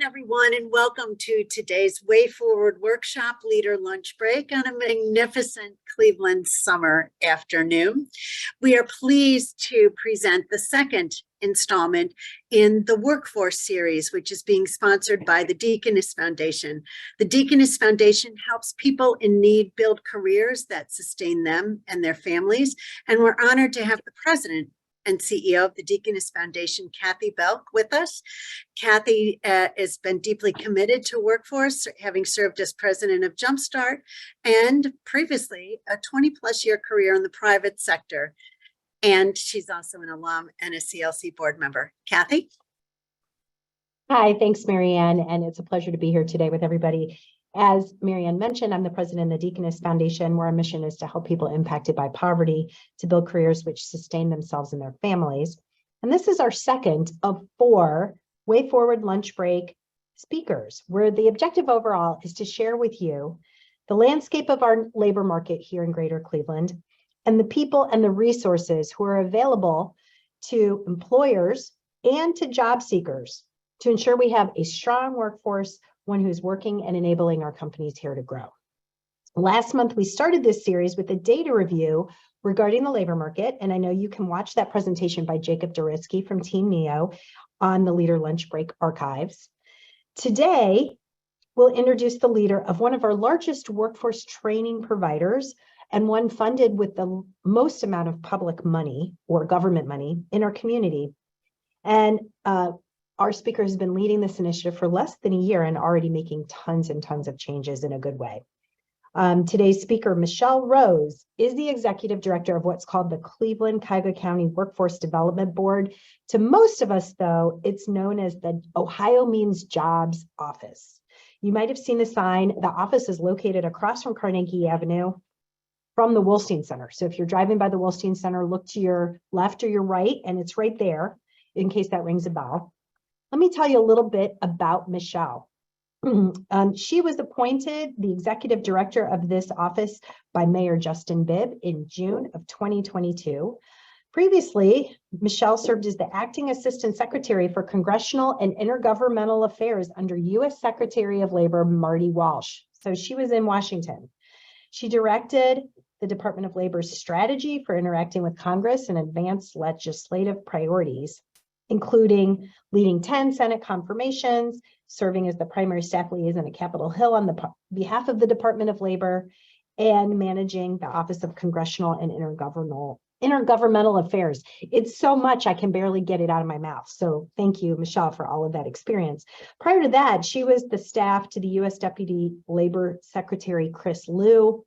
everyone, and welcome to today's Way Forward Workshop Leader Lunch Break on a magnificent Cleveland summer afternoon. We are pleased to present the second installment in the Workforce series, which is being sponsored by the Deaconess Foundation. The Deaconess Foundation helps people in need build careers that sustain them and their families, and we're honored to have the president and CEO of the Deaconess Foundation, Kathy Belk, with us. Kathy has been deeply committed to workforce, having served as president of Jumpstart and previously a 20-plus year career in the private sector. And she's also an alum and a CLC board member. Kathy? Hi, thanks, Marianne, and it's a pleasure to be here today with everybody. As Marianne mentioned, I'm the president of the Deaconess Foundation, where our mission is to help people impacted by poverty to build careers which sustain themselves and their families. And this is our second of 4 Way Forward Lunch Break speakers, where the objective overall is to share with you the landscape of our labor market here in Greater Cleveland and the people and the resources who are available to employers and to job seekers to ensure we have a strong workforce, one who's working and enabling our companies here to grow. Last month, we started this series with a data review regarding the labor market, and I know you can watch that presentation by Jacob Doritzky from Team NEO on the Leader Lunch Break archives. Today, we'll introduce the leader of one of our largest workforce training providers and one funded with the most amount of public money or government money in our community. And our speaker has been leading this initiative for less than a year and already making tons and tons of changes in a good way. Today's speaker, Michelle Rose, is the executive director of what's called the Cleveland-Cuyahoga County Workforce Development Board. To most of us, though, it's known as the Ohio Means Jobs office. You might have seen the sign. The office is located across from Carnegie Avenue from the Wolstein Center. So if you're driving by the Wolstein Center, look to your left or your right, and it's right there in case that rings a bell. Let me tell you a little bit about Michelle. She was appointed the executive director of this office by Mayor Justin Bibb in June of 2022. Previously, Michelle served as the acting assistant secretary for congressional and intergovernmental affairs under U.S. Secretary of Labor Marty Walsh. So she was in Washington. She directed the Department of Labor's strategy for interacting with Congress and advanced legislative priorities, including leading 10 Senate confirmations, serving as the primary staff liaison at Capitol Hill on the behalf of the Department of Labor, and managing the Office of Congressional and Intergovernmental Affairs. It's so much I can barely get it out of my mouth. So thank you, Michelle, for all of that experience. Prior to that, she was the staff to the U.S. Deputy Labor Secretary Chris Liu,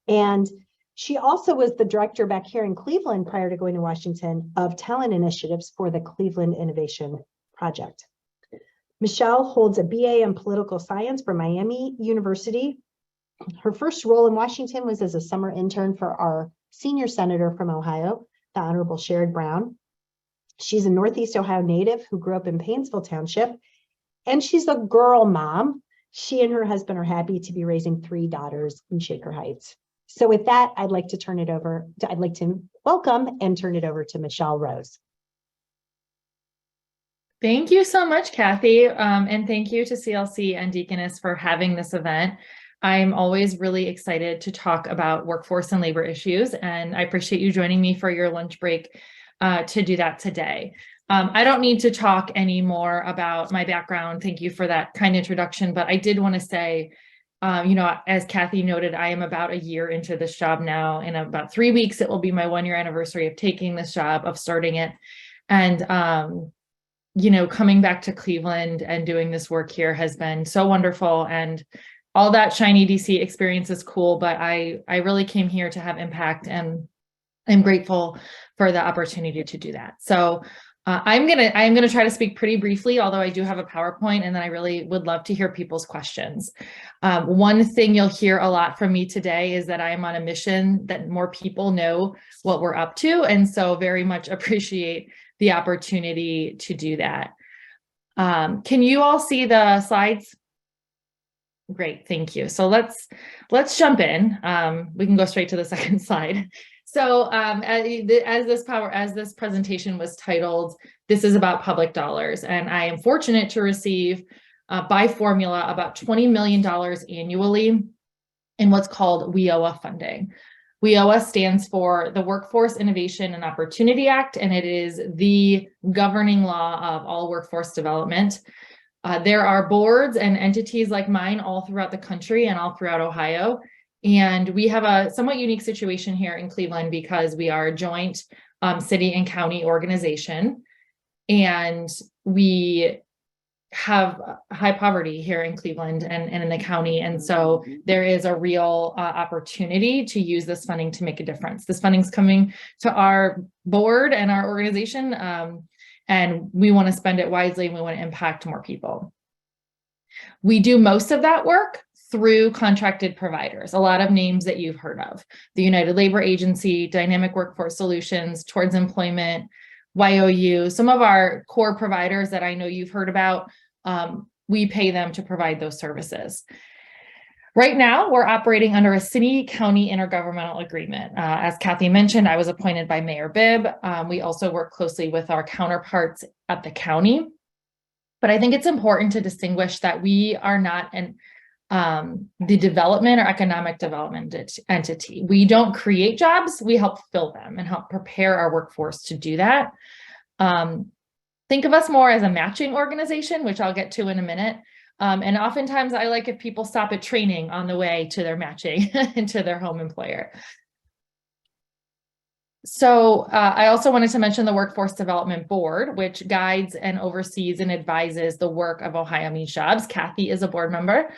and she also was the director back here in Cleveland prior to going to Washington of talent initiatives for the Cleveland Innovation Project. Michelle holds a BA in political science from Miami University. Her first role in Washington was as a summer intern for our senior senator from Ohio, the Honorable Sherrod Brown. She's a Northeast Ohio native who grew up in Painesville Township, and she's a girl mom. She and her husband are happy to be raising 3 daughters in Shaker Heights. So with that, I'd like to welcome and turn it over to Michelle Rose. Thank you so much, Kathy. And thank you to CLC and Deaconess for having this event. I'm always really excited to talk about workforce and labor issues, and I appreciate you joining me for your lunch break to do that today. I don't need to talk anymore about my background. Thank you for that kind introduction, but I did want to say, as Kathy noted, I am about a year into this job now. In about 3 weeks, it will be my 1-year anniversary of taking this job, of starting it. And, coming back to Cleveland and doing this work here has been so wonderful. And all that shiny DC experience is cool, but I really came here to have impact, and I'm grateful for the opportunity to do that. So I'm gonna try to speak pretty briefly, although I do have a PowerPoint, and then I really would love to hear people's questions. One thing you'll hear a lot from me today is that I am on a mission that more people know what we're up to, and so very much appreciate the opportunity to do that. Can you all see the slides? Great, thank you. So let's jump in. We can go straight to the second slide. So as this presentation was titled, this is about public dollars, and I am fortunate to receive by formula about $20 million annually in what's called WIOA funding. WIOA stands for the Workforce Innovation and Opportunity Act, and it is the governing law of all workforce development. There are boards and entities like mine all throughout the country and all throughout Ohio. And we have a somewhat unique situation here in Cleveland because we are a joint city and county organization. And we have high poverty here in Cleveland and in the county. And so there is a real opportunity to use this funding to make a difference. This funding's coming to our board and our organization, and we want to spend it wisely and we want to impact more people. We do most of that work through contracted providers, a lot of names that you've heard of: the United Labor Agency, Dynamic Workforce Solutions, Towards Employment, YOU, some of our core providers that I know you've heard about. We pay them to provide those services. Right now, we're operating under a city-county intergovernmental agreement. As Kathy mentioned, I was appointed by Mayor Bibb. We also work closely with our counterparts at the county. But I think it's important to distinguish that we are not the development or economic development entity. We don't create jobs, we help fill them and help prepare our workforce to do that. Think of us more as a matching organization, which I'll get to in a minute. And oftentimes I like if people stop at training on the way to their matching into their home employer. So I also wanted to mention the Workforce Development Board, which guides and oversees and advises the work of Ohio Means Jobs. Kathy is a board member.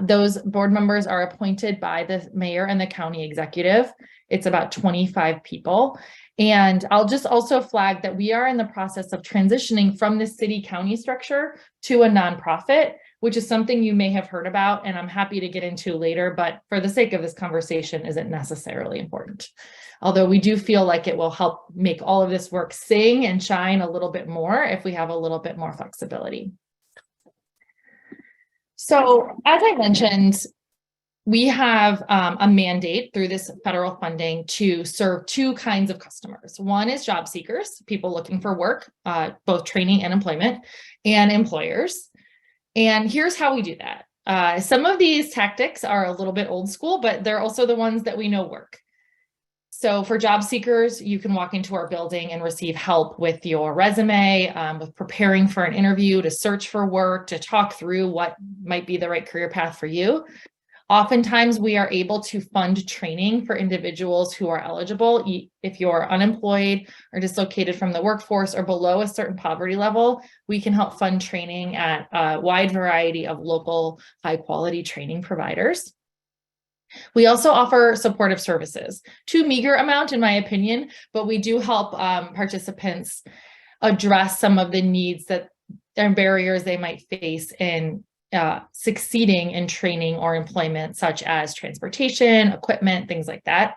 Those board members are appointed by the mayor and the county executive. It's about 25 people. And I'll just also flag that we are in the process of transitioning from the city-county structure to a nonprofit, which is something you may have heard about, and I'm happy to get into later, but for the sake of this conversation, isn't necessarily important. Although we do feel like it will help make all of this work sing and shine a little bit more if we have a little bit more flexibility. So as I mentioned, we have a mandate through this federal funding to serve two kinds of customers. One is job seekers, people looking for work, both training and employment, and employers. And here's how we do that. Some of these tactics are a little bit old school, but they're also the ones that we know work. So for job seekers, you can walk into our building and receive help with your resume, with preparing for an interview, to search for work, to talk through what might be the right career path for you. Oftentimes, we are able to fund training for individuals who are eligible. If you're unemployed or dislocated from the workforce or below a certain poverty level, we can help fund training at a wide variety of local high-quality training providers. We also offer supportive services, too meager amount in my opinion, but we do help participants address some of the needs that and barriers they might face in succeeding in training or employment, such as transportation, equipment, things like that.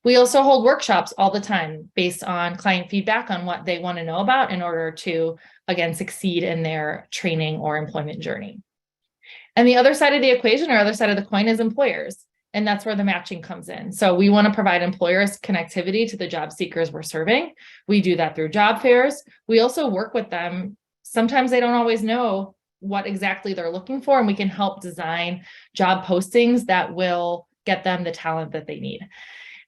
We also hold workshops all the time based on client feedback on what they want to know about in order to, again, succeed in their training or employment journey. And the other side of the equation or other side of the coin is employers. And that's where the matching comes in. So we want to provide employers connectivity to the job seekers we're serving. We do that through job fairs. We also work with them. Sometimes they don't always know what exactly they're looking for, and we can help design job postings that will get them the talent that they need.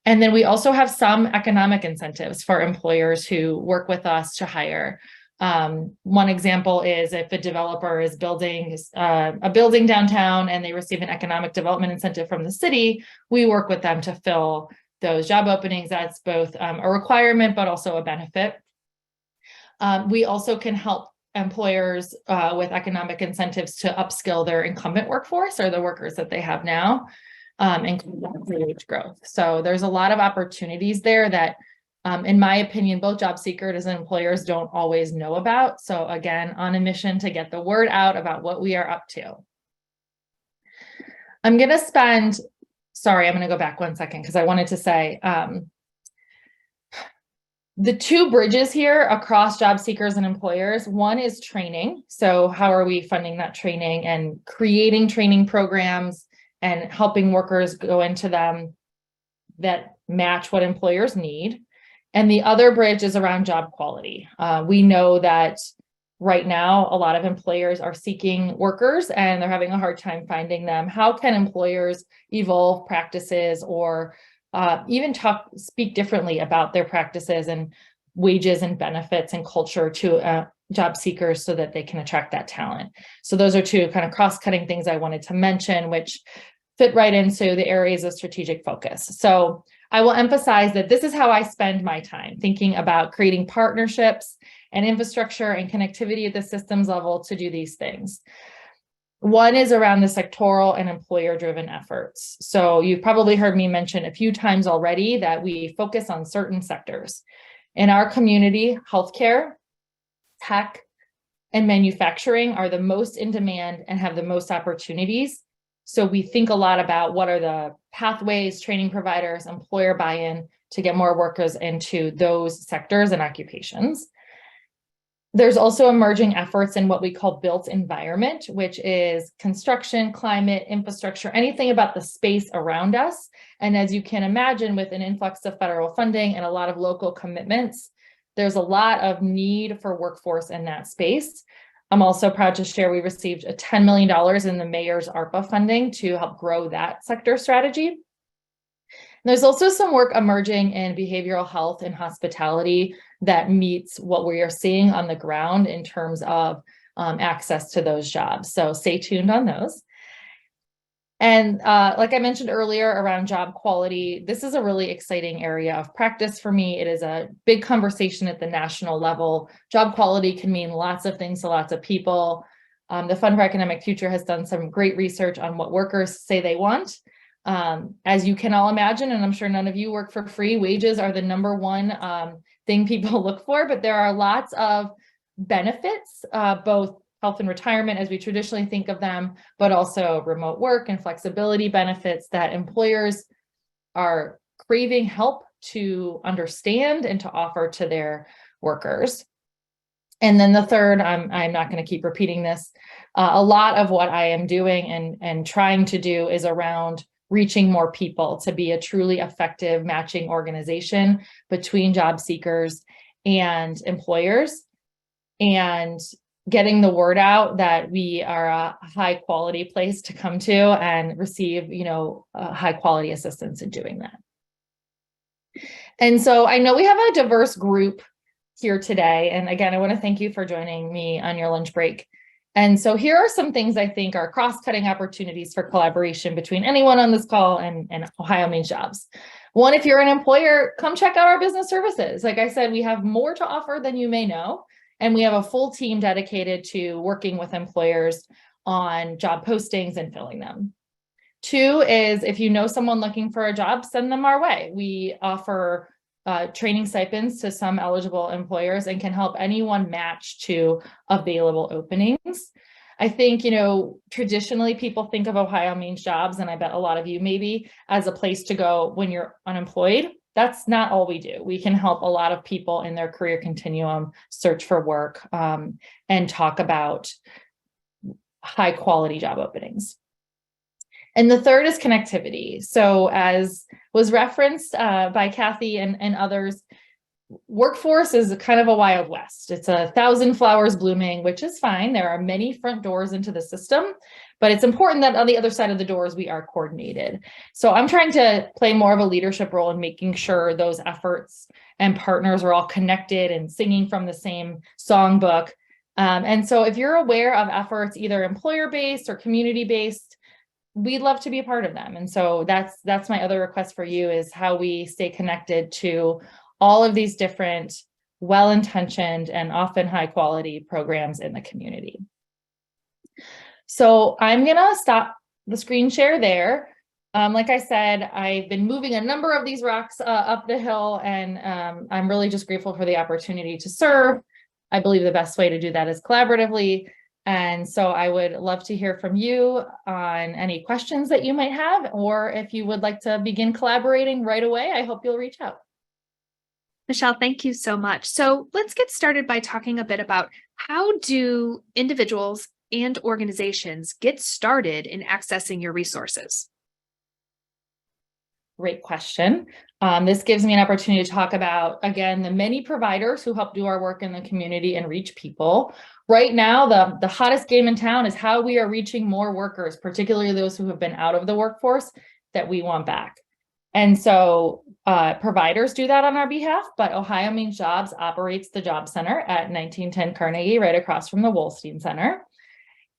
And then we also have some economic incentives for employers who work with us to hire. One example is if a developer is building a building downtown and they receive an economic development incentive from the city, we work with them to fill those job openings. That's both a requirement, but also a benefit. We also can help employers with economic incentives to upskill their incumbent workforce or the workers that they have now, and wage growth. So there's a lot of opportunities there that in my opinion, both job seekers and employers don't always know about. So again, on a mission to get the word out about what we are up to. I'm going to spend, sorry, I'm going to go back 1 second because I wanted to say the two bridges here across job seekers and employers. One is training. So how are we funding that training and creating training programs and helping workers go into them that match what employers need? And the other bridge is around job quality. We know that right now, a lot of employers are seeking workers and they're having a hard time finding them. How can employers evolve practices or even speak differently about their practices and wages and benefits and culture to job seekers so that they can attract that talent? So those are two kind of cross-cutting things I wanted to mention, which fit right into the areas of strategic focus. So I will emphasize that this is how I spend my time, thinking about creating partnerships and infrastructure and connectivity at the systems level to do these things. One is around the sectoral and employer-driven efforts. So you've probably heard me mention a few times already that we focus on certain sectors. In our community, healthcare, tech, and manufacturing are the most in demand and have the most opportunities. So we think a lot about what are the pathways, training providers, employer buy-in to get more workers into those sectors and occupations. There's also emerging efforts in what we call built environment, which is construction, climate, infrastructure, anything about the space around us. And as you can imagine, with an influx of federal funding and a lot of local commitments, there's a lot of need for workforce in that space. I'm also proud to share we received a $10 million in the mayor's ARPA funding to help grow that sector strategy. There's also some work emerging in behavioral health and hospitality that meets what we are seeing on the ground in terms of access to those jobs. So stay tuned on those. And like I mentioned earlier around job quality, this is a really exciting area of practice for me. It is a big conversation at the national level. Job quality can mean lots of things to lots of people. The Fund for Economic Future has done some great research on what workers say they want. As you can all imagine, and I'm sure none of you work for free, wages are the number one thing people look for, but there are lots of benefits, both health and retirement as we traditionally think of them, but also remote work and flexibility benefits that employers are craving help to understand and to offer to their workers. And then the third, I'm not going to keep repeating this. A lot of what I am doing and trying to do is around reaching more people to be a truly effective matching organization between job seekers and employers, and getting the word out that we are a high quality place to come to and receive, high quality assistance in doing that. And so I know we have a diverse group here today. And again, I want to thank you for joining me on your lunch break. And so here are some things I think are cross-cutting opportunities for collaboration between anyone on this call and Ohio Means Jobs. One, if you're an employer, come check out our business services. Like I said, we have more to offer than you may know. And we have a full team dedicated to working with employers on job postings and filling them. Two is if you know someone looking for a job, send them our way. We offer training stipends to some eligible employers and can help anyone match to available openings. I think, traditionally people think of Ohio Means Jobs, and I bet a lot of you maybe, as a place to go when you're unemployed. That's not all we do. We can help a lot of people in their career continuum search for work and talk about high quality job openings. And the third is connectivity. So as was referenced by Kathy and others, workforce is kind of a wild west. It's 1,000 flowers blooming, which is fine. There are many front doors into the system, but it's important that on the other side of the doors, we are coordinated. So I'm trying to play more of a leadership role in making sure those efforts and partners are all connected and singing from the same songbook. And so if you're aware of efforts, either employer-based or community-based, we'd love to be a part of them. And so that's my other request for you, is how we stay connected to all of these different well-intentioned and often high quality programs in the community. So I'm gonna stop the screen share there. Like I said, I've been moving a number of these rocks up the hill, and I'm really just grateful for the opportunity to serve. I believe the best way to do that is collaboratively. And so I would love to hear from you on any questions that you might have, or if you would like to begin collaborating right away, I hope you'll reach out. Michelle, thank you so much. So let's get started by talking a bit about how do individuals and organizations get started in accessing your resources? Great question. This gives me an opportunity to talk about, again, the many providers who help do our work in the community and reach people. Right now, the hottest game in town is how we are reaching more workers, particularly those who have been out of the workforce that we want back. And so providers do that on our behalf, but Ohio Means Jobs operates the Job Center at 1910 Carnegie, right across from the Wolstein Center.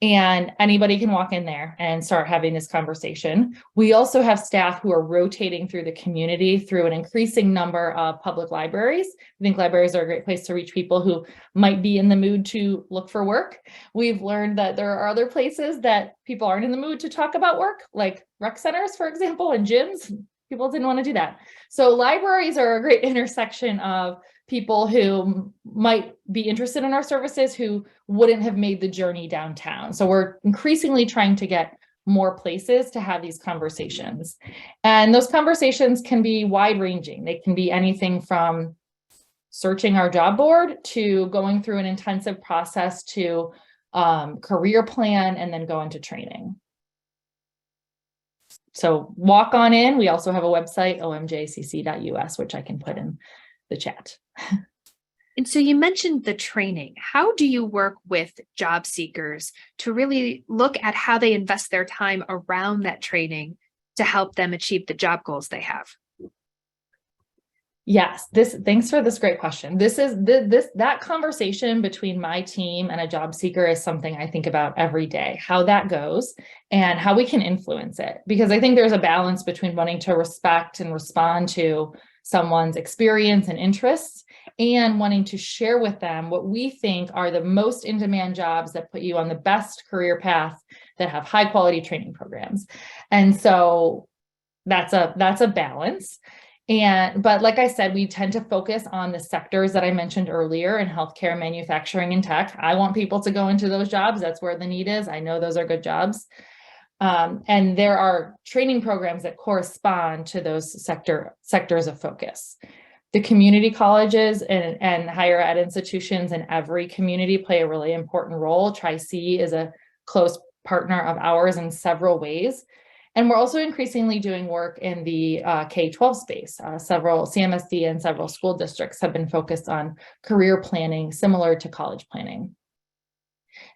And anybody can walk in there and start having this conversation. We also have staff who are rotating through the community through an increasing number of public libraries. I think libraries are a great place to reach people who might be in the mood to look for work. We've learned that there are other places that people aren't in the mood to talk about work, like rec centers, for example, and gyms. People didn't want to do that. So libraries are a great intersection of people who might be interested in our services who wouldn't have made the journey downtown. So we're increasingly trying to get more places to have these conversations. And those conversations can be wide ranging. They can be anything from searching our job board to going through an intensive process to career plan and then go into training. So walk on in. We also have a website, omjcc.us, which I can put in the chat. And so you mentioned the training. How do you work with job seekers to really look at how they invest their time around that training to help them achieve the job goals they have? Yes, thanks for this great question. That conversation between my team and a job seeker is something I think about every day, how that goes and how we can influence it. Because I think there's a balance between wanting to respect and respond to someone's experience and interests and wanting to share with them what we think are the most in-demand jobs that put you on the best career path that have high quality training programs. And so that's a balance. But like I said, we tend to focus on the sectors that I mentioned earlier in healthcare, manufacturing, and tech. I want people to go into those jobs. That's where the need is. I know those are good jobs. And there are training programs that correspond to those sectors of focus. The community colleges and higher ed institutions in every community play a really important role. Tri-C is a close partner of ours in several ways. And we're also increasingly doing work in the K-12 space. Several CMSD and several school districts have been focused on career planning, similar to college planning.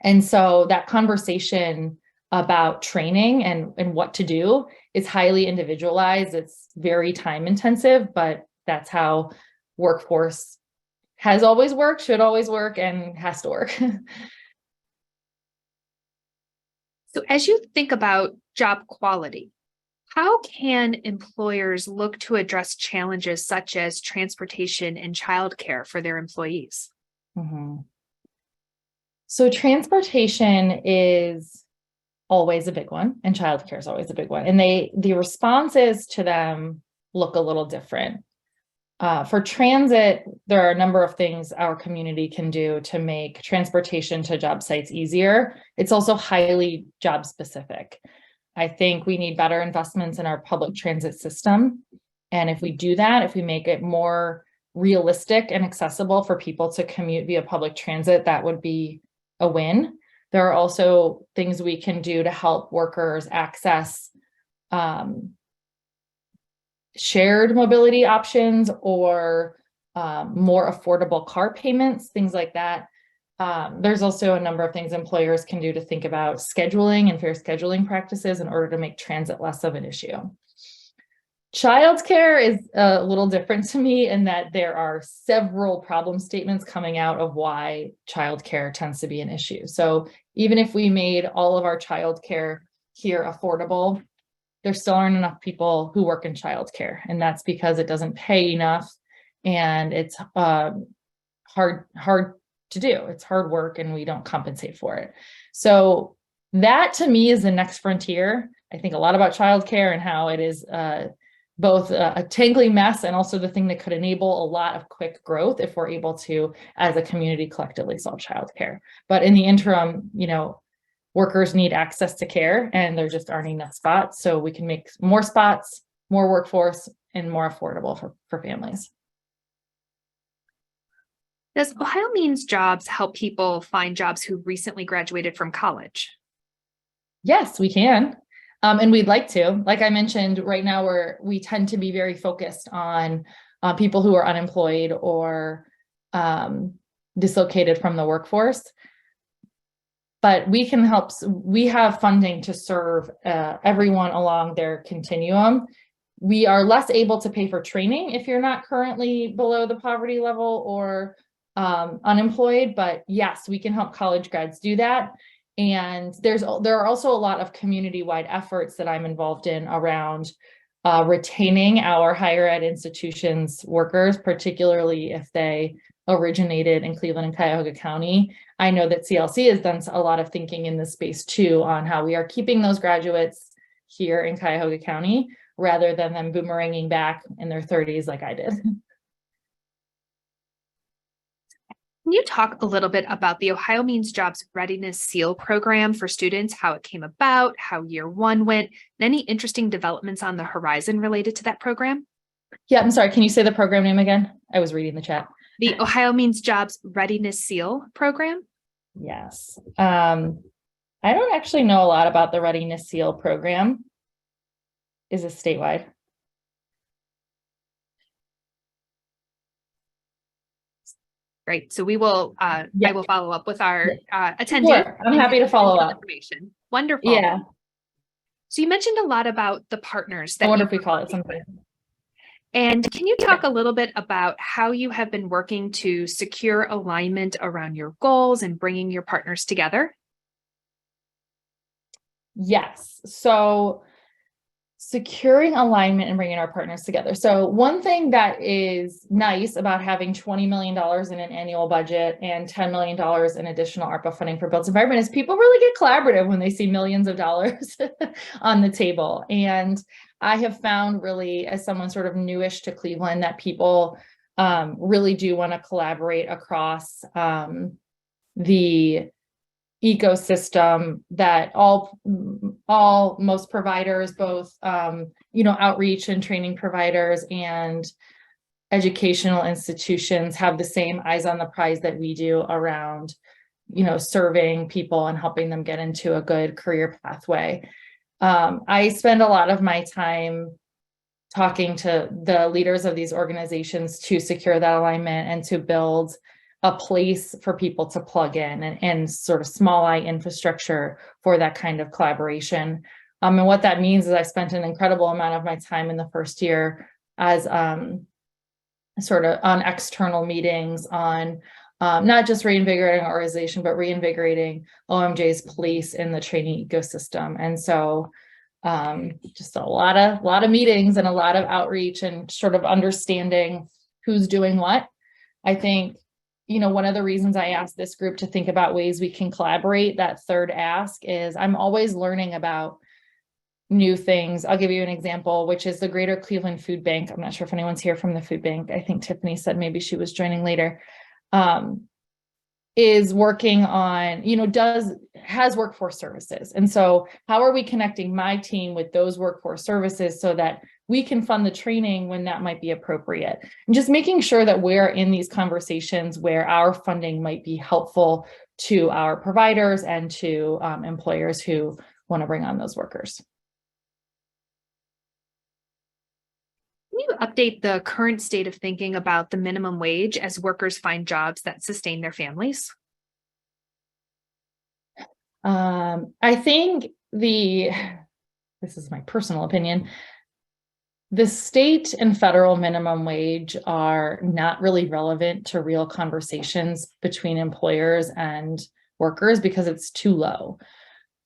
And so that conversation about training and what to do is highly individualized. It's very time intensive, but that's how workforce has always worked, should always work, and has to work. So as you think about job quality, how can employers look to address challenges such as transportation and childcare for their employees? Mm-hmm. So transportation is always a big one, and childcare is always a big one. And the responses to them look a little different. For transit, there are a number of things our community can do to make transportation to job sites easier. It's also highly job specific. I think we need better investments in our public transit system. And if we do that, if we make it more realistic and accessible for people to commute via public transit, that would be a win. There are also things we can do to help workers access shared mobility options or more affordable car payments, things like that. There's also a number of things employers can do to think about scheduling and fair scheduling practices in order to make transit less of an issue. Childcare is a little different to me in that there are several problem statements coming out of why childcare tends to be an issue. So even if we made all of our childcare here affordable, there still aren't enough people who work in childcare, and that's because it doesn't pay enough, and it's hard to do. It's hard work, and we don't compensate for it. So that to me is the next frontier. I think a lot about childcare and how it is both a tangly mess and also the thing that could enable a lot of quick growth if we're able to, as a community, collectively solve childcare. But in the interim, workers need access to care, and there just aren't enough spots. So we can make more spots, more workforce, and more affordable for families. Does Ohio Means Jobs help people find jobs who recently graduated from college? Yes, we can. And we'd like to, like I mentioned, right now we tend to be very focused on people who are unemployed or dislocated from the workforce. But we can help, we have funding to serve everyone along their continuum. We are less able to pay for training if you're not currently below the poverty level or unemployed, but yes, we can help college grads do that. And there are also a lot of community-wide efforts that I'm involved in around retaining our higher ed institutions workers, particularly if they originated in Cleveland and Cuyahoga County. I know that CLC has done a lot of thinking in this space too on how we are keeping those graduates here in Cuyahoga County rather than them boomeranging back in their 30s like I did. Can you talk a little bit about the Ohio Means Jobs Readiness SEAL program for students, how it came about, how year one went, and any interesting developments on the horizon related to that program? Yeah, I'm sorry. Can you say the program name again? I was reading the chat. The Ohio Means Jobs Readiness SEAL program? Yes. I don't actually know a lot about the Readiness SEAL program. Is it statewide? Great. So we will, I will follow up with our attendee. Sure. I'm happy to follow up. Information. Wonderful. Yeah. So you mentioned a lot about the partners that I wonder if we call it something. And can you talk a little bit about how you have been working to secure alignment around your goals and bringing your partners together? Yes. So securing alignment and bringing our partners together. So one thing that is nice about having $20 million in an annual budget and $10 million in additional ARPA funding for built environment is people really get collaborative when they see millions of dollars on the table. And I have found really, as someone sort of newish to Cleveland, that people really do want to collaborate across the ecosystem, that most providers, both outreach and training providers and educational institutions have the same eyes on the prize that we do around serving people and helping them get into a good career pathway. I spend a lot of my time talking to the leaders of these organizations to secure that alignment and to build a place for people to plug in and sort of small I infrastructure for that kind of collaboration. And what that means is I spent an incredible amount of my time in the first year as sort of on external meetings on not just reinvigorating our organization, but reinvigorating OMJ's place in the training ecosystem. And so just a lot of meetings and a lot of outreach and sort of understanding who's doing what. I think one of the reasons I asked this group to think about ways we can collaborate, that third ask, is I'm always learning about new things. I'll give you an example, which is the Greater Cleveland Food Bank. I'm not sure if anyone's here from the food bank. I think Tiffany said maybe she was joining later. Is working on, has workforce services. And so how are we connecting my team with those workforce services so that we can fund the training when that might be appropriate? And just making sure that we're in these conversations where our funding might be helpful to our providers and to employers who want to bring on those workers. Can you update the current state of thinking about the minimum wage as workers find jobs that sustain their families? I think this is my personal opinion, the state and federal minimum wage are not really relevant to real conversations between employers and workers because it's too low.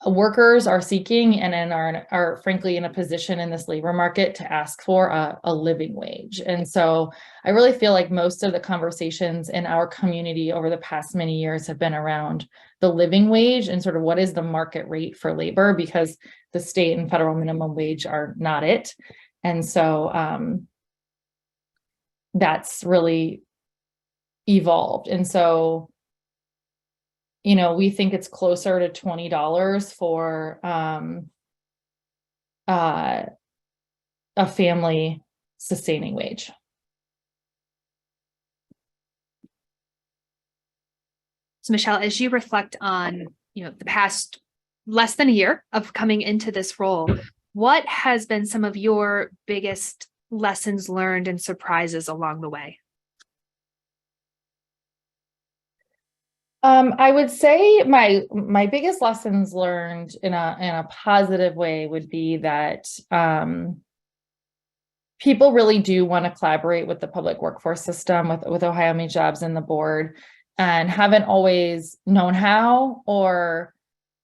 Workers are seeking and are frankly in a position in this labor market to ask for a living wage. And so I really feel like most of the conversations in our community over the past many years have been around the living wage and sort of what is the market rate for labor, because the state and federal minimum wage are not it. And so that's really evolved. And so we think it's closer to $20 for a family sustaining wage. So Michelle, as you reflect on, the past less than a year of coming into this role. What has been some of your biggest lessons learned and surprises along the way? I would say my biggest lessons learned in a positive way would be that people really do want to collaborate with the public workforce system, with Ohio Means Jobs and the board, and haven't always known how, or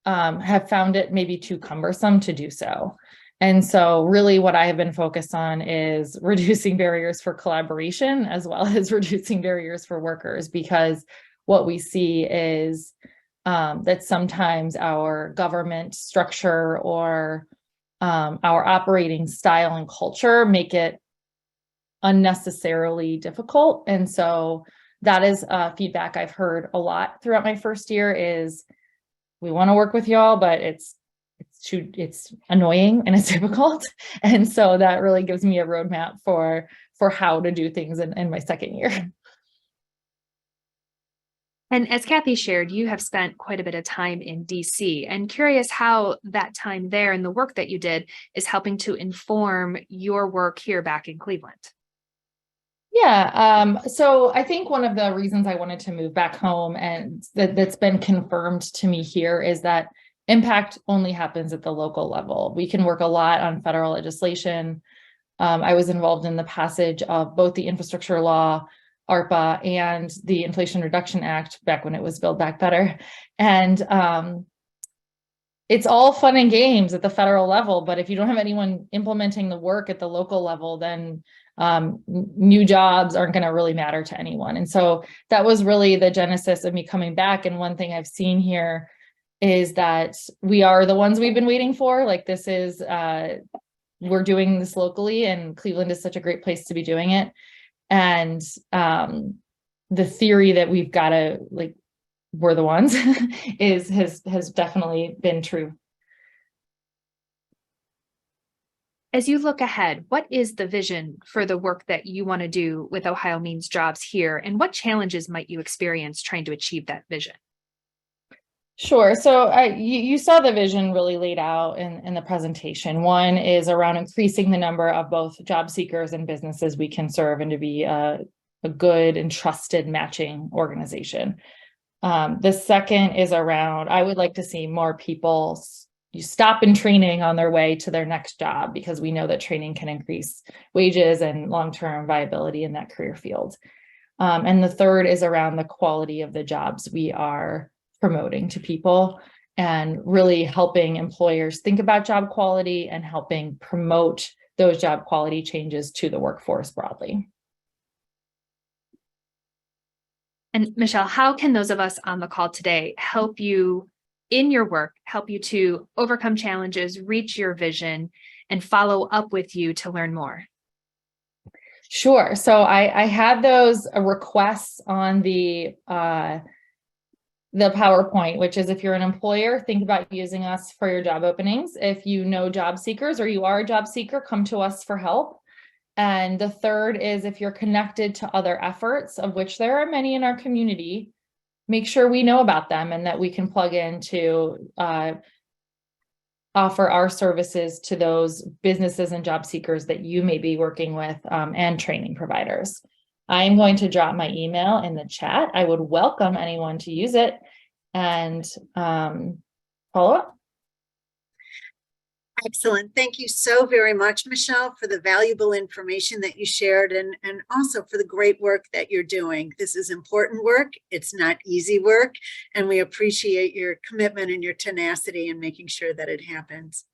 have found it maybe too cumbersome to do so. And so really what I have been focused on is reducing barriers for collaboration as well as reducing barriers for workers, because what we see is that sometimes our government structure or our operating style and culture make it unnecessarily difficult. And so that is feedback I've heard a lot throughout my first year is, we want to work with y'all, but it's annoying and it's difficult. And so that really gives me a roadmap for how to do things in my second year. And as Kathy shared, you have spent quite a bit of time in DC, and curious how that time there and the work that you did is helping to inform your work here back in Cleveland. Yeah, so I think one of the reasons I wanted to move back home, and that's been confirmed to me here, is that impact only happens at the local level. We can work a lot on federal legislation. I was involved in the passage of both the infrastructure law, ARPA, and the Inflation Reduction Act back when it was Build Back Better. And it's all fun and games at the federal level, but if you don't have anyone implementing the work at the local level, then new jobs aren't going to really matter to anyone. And so that was really the genesis of me coming back. And one thing I've seen here is that we are the ones we've been waiting for. Like, this is, we're doing this locally, and Cleveland is such a great place to be doing it. And the theory that we've got to, like, we're the ones has definitely been true. As you look ahead, what is the vision for the work that you want to do with Ohio Means Jobs here, and what challenges might you experience trying to achieve that vision? Sure. So you saw the vision really laid out in the presentation. One is around increasing the number of both job seekers and businesses we can serve, and to be a good and trusted matching organization. The second is around, I would like to see more people stop in training on their way to their next job, because we know that training can increase wages and long-term viability in that career field. And the third is around the quality of the jobs we are promoting to people, and really helping employers think about job quality and helping promote those job quality changes to the workforce broadly. And Michelle, how can those of us on the call today help you in your work, help you to overcome challenges, reach your vision, and follow up with you to learn more? Sure. So I had those requests on the PowerPoint, which is, if you're an employer, think about using us for your job openings. If you know job seekers, or you are a job seeker, come to us for help. And the third is, if you're connected to other efforts, of which there are many in our community, make sure we know about them and that we can plug in to offer our services to those businesses and job seekers that you may be working with, and training providers. I am going to drop my email in the chat. I would welcome anyone to use it and follow up. Excellent. Thank you so very much, Michelle, for the valuable information that you shared, and also for the great work that you're doing. This is important work. It's not easy work, and we appreciate your commitment and your tenacity in making sure that it happens.